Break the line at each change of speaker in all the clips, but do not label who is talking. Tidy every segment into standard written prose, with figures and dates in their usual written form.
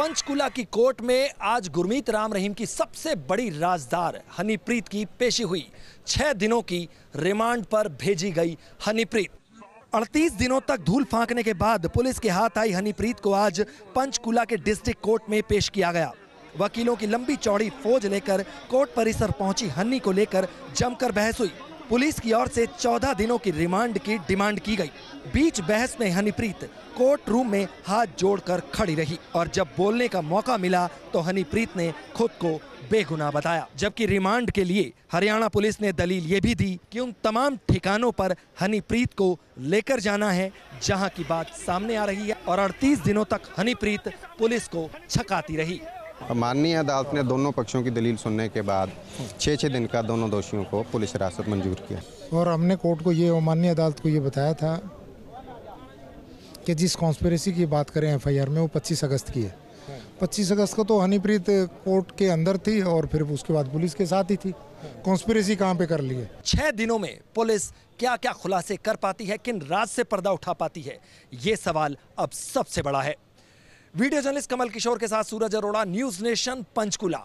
पंचकुला की कोर्ट में आज गुरमीत राम रहीम की सबसे बड़ी राजदार हनीप्रीत की पेशी हुई। 6 दिनों की रिमांड पर भेजी गई हनीप्रीत। 38 दिनों तक धूल फांकने के बाद पुलिस के हाथ आई हनीप्रीत को आज पंचकुला के डिस्ट्रिक्ट कोर्ट में पेश किया गया। वकीलों की लंबी चौड़ी फौज लेकर कोर्ट परिसर पहुंची हनी को लेकर जमकर बहस हुई। पुलिस की ओर से 14 दिनों की रिमांड की डिमांड की गई। बीच बहस में हनीप्रीत कोर्ट रूम में हाथ जोड़कर खड़ी रही और जब बोलने का मौका मिला तो हनीप्रीत ने खुद को बेगुनाह बताया। जबकि रिमांड के लिए हरियाणा पुलिस ने दलील ये भी दी कि उन तमाम ठिकानों पर हनीप्रीत को लेकर जाना है जहां की बात सामने आ रही है और 38 दिनों तक हनीप्रीत पुलिस को छकाती रही।
माननीय अदालत ने दोनों पक्षों की दलील सुनने के बाद 6 दिन का दोनों दोषियों को पुलिस हिरासत मंजूर किया
और हमने कोर्ट को ये माननीय अदालत को ये बताया था कि जिस कॉन्स्पिरेसी की बात करें एफआईआर में वो 25 अगस्त की है। 25 अगस्त को तो हनीप्रीत कोर्ट के अंदर थी और फिर उसके बाद पुलिस के साथ ही थी। कॉन्स्पिरेसी कहाँ पे कर ली है?
6 दिनों में पुलिस क्या क्या खुलासे कर पाती है, किन राज से पर्दा उठा पाती है, ये सवाल अब सबसे बड़ा है। वीडियो जर्नलिस्ट कमल किशोर के साथ सूरज अरोड़ा, न्यूज नेशन, पंचकुला।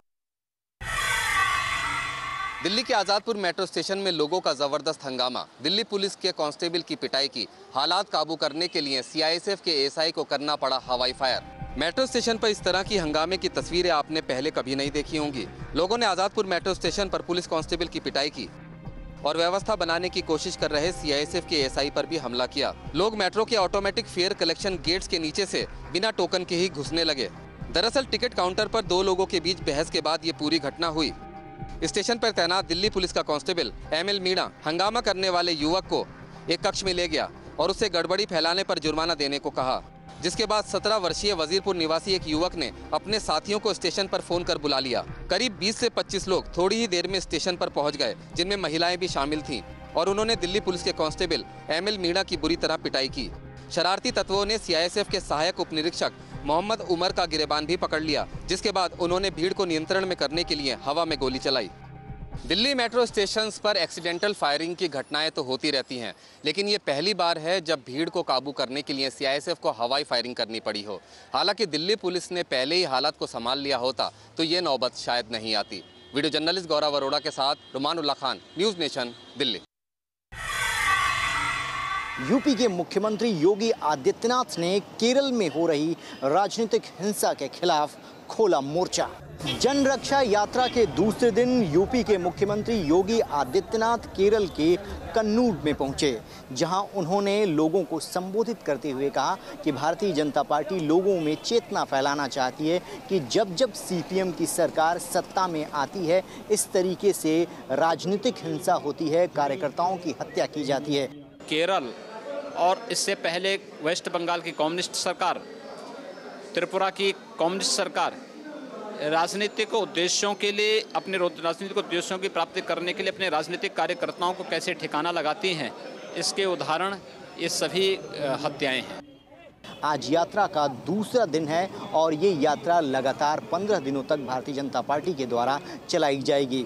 दिल्ली के आजादपुर मेट्रो स्टेशन में लोगों का जबरदस्त हंगामा। दिल्ली पुलिस के कांस्टेबल की पिटाई की। हालात काबू करने के लिए सीआईएसएफ के एसआई को करना पड़ा हवाई फायर। मेट्रो स्टेशन पर इस तरह की हंगामे की तस्वीरें आपने पहले कभी नहीं देखी होंगी। लोगों ने आजादपुर मेट्रो स्टेशन पर पुलिस कांस्टेबल की पिटाई की और व्यवस्था बनाने की कोशिश कर रहे सीआईएसएफ के एसआई पर भी हमला किया। लोग मेट्रो के ऑटोमेटिक फेयर कलेक्शन गेट्स के नीचे से बिना टोकन के ही घुसने लगे। दरअसल टिकट काउंटर पर 2 लोगों के बीच बहस के बाद ये पूरी घटना हुई। स्टेशन पर तैनात दिल्ली पुलिस का कांस्टेबल एमएल मीणा हंगामा करने वाले युवक को एक कक्ष में ले गया और उससे गड़बड़ी फैलाने पर जुर्माना देने को कहा, जिसके बाद 17 वर्षीय वजीरपुर निवासी एक युवक ने अपने साथियों को स्टेशन पर फोन कर बुला लिया। करीब 20 से 25 लोग थोड़ी ही देर में स्टेशन पर पहुंच गए, जिनमें महिलाएं भी शामिल थीं और उन्होंने दिल्ली पुलिस के कांस्टेबल एमएल मीणा की बुरी तरह पिटाई की। शरारती तत्वों ने सीआईएसएफ के सहायक उप निरीक्षक मोहम्मद उमर का गिरेबान भी पकड़ लिया, जिसके बाद उन्होंने भीड़ को नियंत्रण में करने के लिए हवा में गोली चलाई। दिल्ली मेट्रो स्टेशंस पर एक्सीडेंटल फायरिंग की घटनाएं तो होती रहती हैं, लेकिन ये पहली बार है जब भीड़ को काबू करने के लिए सीआईएसएफ को हवाई फायरिंग करनी पड़ी हो। हालांकि दिल्ली पुलिस ने पहले ही हालात को संभाल लिया होता तो ये नौबत शायद नहीं आती। वीडियो जर्नलिस्ट गौरव अरोड़ा के साथ Rumanulla Khan, news nation, Delhi.
UP के मुख्यमंत्री योगी आदित्यनाथ ने केरल में हो रही राजनीतिक हिंसा के खिलाफ खोला मोर्चा। जन रक्षा यात्रा के दूसरे दिन यूपी के मुख्यमंत्री योगी आदित्यनाथ केरल के कन्नूर में पहुंचे, जहां उन्होंने लोगों को संबोधित करते हुए कहा कि भारतीय जनता पार्टी लोगों में चेतना फैलाना चाहती है कि जब जब सीपीएम की सरकार सत्ता में आती है इस तरीके से राजनीतिक हिंसा होती है, कार्यकर्ताओं की हत्या की जाती है।
केरल और इससे पहले वेस्ट बंगाल की कम्युनिस्ट सरकार, त्रिपुरा की कम्युनिस्ट सरकार राजनीतिक उद्देश्यों के लिए, अपने राजनीतिक उद्देश्यों की प्राप्ति करने के लिए अपने राजनीतिक कार्यकर्ताओं को कैसे ठिकाना लगाती हैं, इसके उदाहरण ये सभी हत्याएं हैं।
आज यात्रा का दूसरा दिन है और ये यात्रा लगातार 15 दिनों तक भारतीय जनता पार्टी के द्वारा चलाई जाएगी।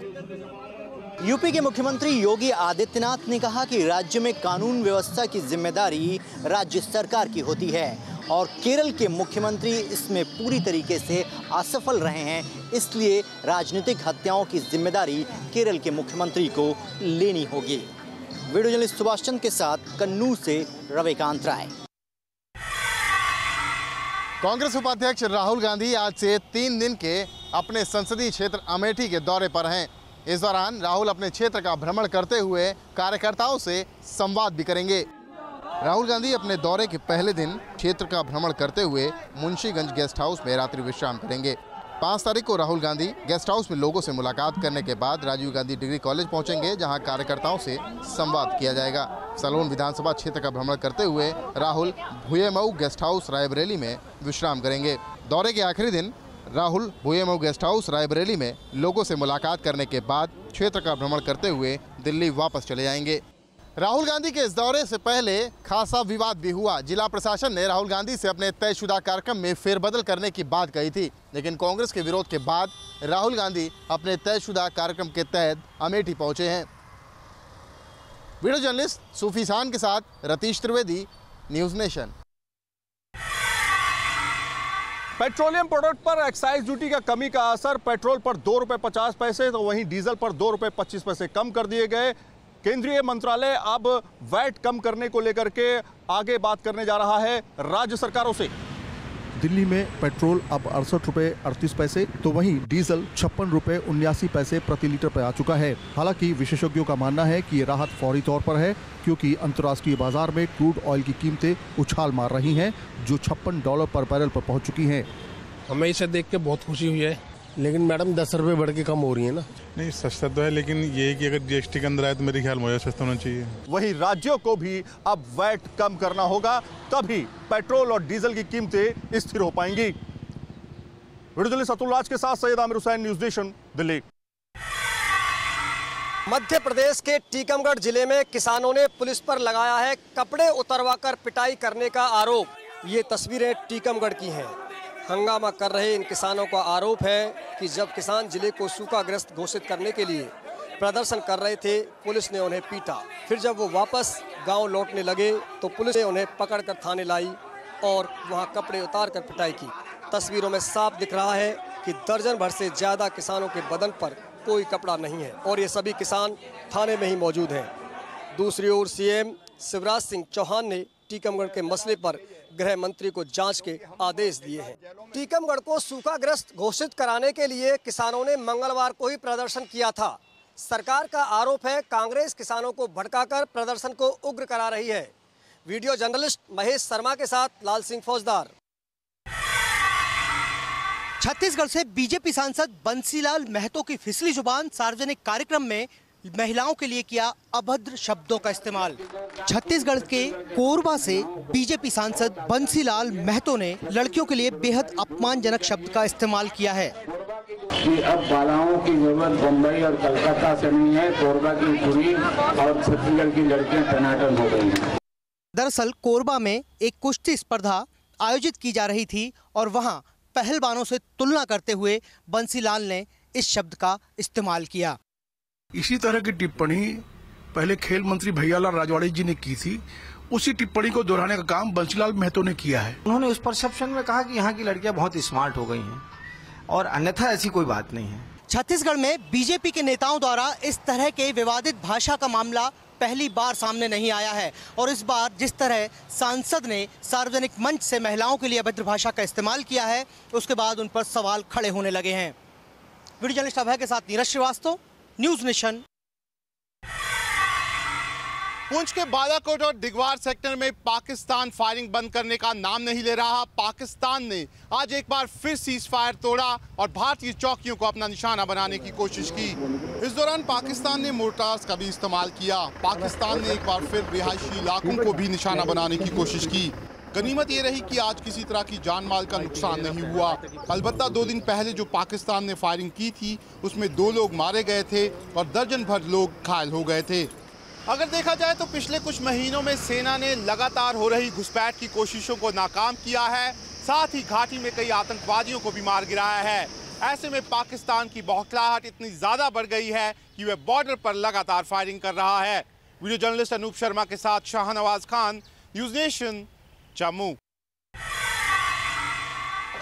यूपी के मुख्यमंत्री योगी आदित्यनाथ ने कहा कि राज्य में कानून व्यवस्था की जिम्मेदारी राज्य सरकार की होती है और केरल के मुख्यमंत्री इसमें पूरी तरीके से असफल रहे हैं, इसलिए राजनीतिक हत्याओं की जिम्मेदारी केरल के मुख्यमंत्री को लेनी होगी। वीडियो जर्नलिस्ट सुभाष चंद्र के साथ कन्नूर से रविकांत राय।
कांग्रेस उपाध्यक्ष राहुल गांधी आज से 3 दिन के अपने संसदीय क्षेत्र अमेठी के दौरे पर हैं। इस दौरान राहुल अपने क्षेत्र का भ्रमण करते हुए कार्यकर्ताओं से संवाद भी करेंगे। राहुल गांधी अपने दौरे के पहले दिन क्षेत्र का भ्रमण करते हुए मुंशीगंज गेस्ट हाउस में रात्रि विश्राम करेंगे। 5 तारीख को राहुल गांधी गेस्ट हाउस में लोगों से मुलाकात करने के बाद राजीव गांधी डिग्री कॉलेज पहुंचेंगे, जहां कार्यकर्ताओं से संवाद किया जाएगा। सलोन विधानसभा क्षेत्र का भ्रमण करते हुए राहुल भुयेमऊ गेस्ट हाउस रायबरेली में विश्राम करेंगे। दौरे के आखिरी दिन राहुल भुयेमऊ गेस्ट हाउस रायबरेली में लोगों से मुलाकात करने के बाद क्षेत्र का भ्रमण करते हुए दिल्ली वापस चले जाएंगे। राहुल गांधी के इस दौरे से पहले खासा विवाद भी हुआ। जिला प्रशासन ने राहुल गांधी से अपने तयशुदा कार्यक्रम में फेरबदल करने की बात कही थी, लेकिन कांग्रेस के विरोध के बाद राहुल गांधी अपने तयशुदा कार्यक्रम के तहत अमेठी पहुंचे हैं। वीडियो जर्नलिस्ट सूफी खान के साथ Ratheesh Trivedi, news nation.
Petroleum product पर एक्साइज ड्यूटी का कमी का असर, पेट्रोल पर 2 रुपए 50 पैसे तो वहीं डीजल पर 2 रुपए 25 पैसे कम कर दिए गए। केंद्रीय मंत्रालय अब वैट कम करने को लेकर के आगे बात करने जा रहा है राज्य सरकारों से।
दिल्ली में पेट्रोल अब 68 रुपए 38 पैसे तो वहीं डीजल 56 रुपए 79 पैसे प्रति लीटर पर आ चुका है। हालांकि विशेषज्ञों का मानना है कि ये राहत फौरी तौर पर है, क्योंकि अंतर्राष्ट्रीय बाजार में क्रूड ऑयल की कीमतें उछाल मार रही हैं, जो $56 पर बैरल पर पहुंच चुकी हैं।
हमें इसे देख के बहुत खुशी हुई है, लेकिन मैडम 10 रुपए बढ़ के कम हो रही है ना।
नहीं, सस्ता तो है, लेकिन ये है कि अगर जीएसटी के अंदर आए तो मेरे ख्याल में सस्ता होना चाहिए।
वहीं राज्यों को भी अब वैट कम करना होगा, तभी पेट्रोल और डीजल की कीमतें स्थिर हो पाएंगी। वीडियो जर्नलिस्ट अतुल राज के साथ सैयद आमिर हुसैन, न्यूज़ नेशन, दिल्ली।
मध्य प्रदेश के टीकमगढ़ जिले में किसानों ने पुलिस पर लगाया है कपड़े उतरवाकर पिटाई करने का आरोप। ये तस्वीरें टीकमगढ़ की हैं। हंगामा कर रहे इन किसानों का आरोप है कि जब किसान जिले को सूखाग्रस्त घोषित करने के लिए प्रदर्शन कर रहे थे, पुलिस ने उन्हें पीटा। फिर जब वो वापस गांव लौटने लगे तो पुलिस ने उन्हें पकड़कर थाने लाई और वहां कपड़े उतार कर पिटाई की। तस्वीरों में साफ दिख रहा है कि दर्जन भर से ज़्यादा किसानों के बदन पर कोई कपड़ा नहीं है और ये सभी किसान थाने में ही मौजूद हैं। दूसरी ओर सीएम शिवराज सिंह चौहान ने टीकमगढ़ के मसले पर गृह मंत्री को जांच के आदेश दिए हैं। टीकमगढ़ को सूखाग्रस्त घोषित कराने के लिए किसानों ने मंगलवार को ही प्रदर्शन किया था। सरकार का आरोप है कांग्रेस किसानों को भड़काकर प्रदर्शन को उग्र करा रही है। वीडियो जर्नलिस्ट महेश शर्मा के साथ लाल सिंह फौजदार। छत्तीसगढ़ से बीजेपी सांसद बंसीलाल महतो की फिसली जुबान, सार्वजनिक कार्यक्रम में महिलाओं के लिए किया अभद्र शब्दों का इस्तेमाल। छत्तीसगढ़ के कोरबा से बीजेपी सांसद बंसीलाल महतो ने लड़कियों के लिए बेहद अपमानजनक शब्द का इस्तेमाल किया है
कि अब बालाओं की जरूरत बम्बई और कलकत्ता से नहीं है, कोरबा की पूरी और छत्तीसगढ़ की लड़कियां टनाटन हो गई हैं।
दरअसल कोरबा में एक कुश्ती स्पर्धा आयोजित की जा रही थी और वहां पहलवानों से तुलना करते हुए बंसीलाल ने इस शब्द का इस्तेमाल किया।
इसी तरह की टिप्पणी पहले खेल मंत्री भैयालाल राजवाड़े जी ने की थी। उसी टिप्पणी को दोहराने का काम बंसीलाल महतो ने किया है।
उन्होंने उस परसेप्शन में कहा कि यहाँ की लड़कियां बहुत स्मार्ट हो गई हैं और अन्यथा ऐसी कोई बात नहीं है।
छत्तीसगढ़ में बीजेपी के नेताओं द्वारा इस तरह के विवादित भाषा का मामला पहली बार सामने नहीं आया है और इस बार जिस तरह सांसद ने सार्वजनिक मंच से महिलाओं के लिए अभद्र भाषा का इस्तेमाल किया है, उसके बाद उन पर सवाल खड़े होने लगे हैं। वीडियो जर्नलिस्ट अभय के साथ नीरज श्रीवास्तव, न्यूज़ नेशन।
पुंछ के बालाकोट और दिगवार सेक्टर में पाकिस्तान फायरिंग बंद करने का नाम नहीं ले रहा। पाकिस्तान ने आज एक बार फिर सीज फायर तोड़ा और भारतीय चौकियों को अपना निशाना बनाने की कोशिश की। इस दौरान पाकिस्तान ने मोर्टार्स का भी इस्तेमाल किया। पाकिस्तान ने एक बार फिर रिहायशी इलाकों को भी निशाना बनाने की कोशिश की। गनीमत ये रही कि आज किसी तरह की जान माल का नुकसान नहीं हुआ। अलबत्ता 2 दिन पहले जो पाकिस्तान ने फायरिंग की थी उसमें 2 लोग मारे गए थे और दर्जन भर लोग घायल हो गए थे। अगर देखा जाए तो पिछले कुछ महीनों में सेना ने लगातार हो रही घुसपैठ की कोशिशों को नाकाम किया है, साथ ही घाटी में कई आतंकवादियों को भी मार गिराया है। ऐसे में पाकिस्तान की बौखलाहट इतनी ज्यादा बढ़ गई है कि वह बॉर्डर पर लगातार फायरिंग कर रहा है। वीडियो जर्नलिस्ट अनूप शर्मा के साथ शाहनवाज खान, न्यूज़ नेशन, जम्मू।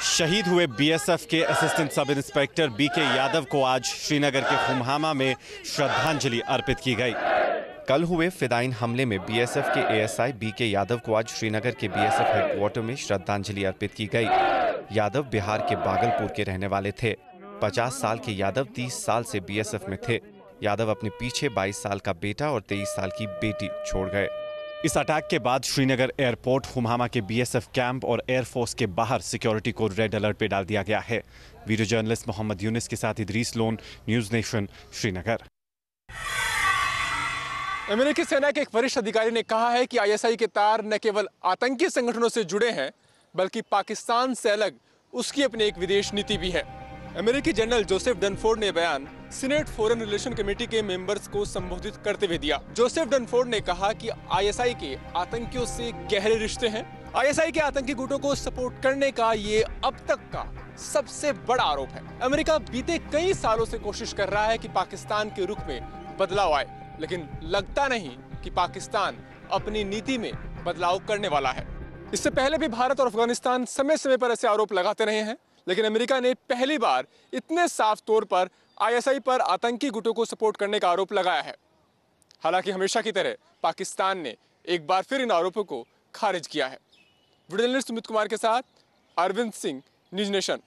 शहीद हुए बीएसएफ के assistant sub inspector BK Yadav को आज श्रीनगर के खुमहामा में श्रद्धांजलि अर्पित की गई। कल हुए फिदाइन हमले में बीएसएफ के एएसआई बीके यादव को आज श्रीनगर के बीएसएफ हेडक्वार्टर में श्रद्धांजलि अर्पित की गई। यादव बिहार के बागलपुर के रहने वाले थे। 50 साल के यादव 30 साल से बीएसएफ में थे। यादव अपने पीछे 22 साल का बेटा और 23 साल की बेटी छोड़ गए। इस अटैक के बाद श्रीनगर एयरपोर्ट, खुमहामा के बीएसएफ कैंप और एयरफोर्स के बाहर सिक्योरिटी को रेड अलर्ट पे डाल दिया गया है। वीडियो जर्नलिस्ट मोहम्मद यूनिस के साथ Idris loan, news nation, Srinagar.
अमेरिकी सेना के एक वरिष्ठ अधिकारी ने कहा है कि आईएसआई के तार न केवल आतंकी संगठनों से जुड़े हैं, बल्कि पाकिस्तान से अलग उसकी अपनी एक विदेश नीति भी है। अमेरिकी जनरल जोसेफ डनफोर्ड ने बयान सीनेट फॉरेन रिलेशन कमेटी के मेंबर्स को संबोधित करते हुए दिया। जोसेफ डनफोर्ड ने कहा कि आईएसआई के आतंकियों से गहरे रिश्ते हैं। आईएसआई के आतंकी गुटों को सपोर्ट करने का ये अब तक का सबसे बड़ा आरोप है। अमेरिका बीते कई सालों से कोशिश कर रहा है कि पाकिस्तान के रुख में बदलाव आए, लेकिन लगता नहीं कि पाकिस्तान अपनी नीति में बदलाव करने वाला है। इससे पहले भी भारत और अफगानिस्तान समय समय पर ऐसे आरोप लगाते रहे हैं, लेकिन अमेरिका ने पहली बार इतने साफ तौर पर आईएसआई पर आतंकी गुटों को सपोर्ट करने का आरोप लगाया है। हालांकि हमेशा की तरह पाकिस्तान ने एक बार फिर इन आरोपों को खारिज किया है। वीडियो जर्नलिस्ट सुमित कुमार के साथ अरविंद सिंह, न्यूज़ नेशन।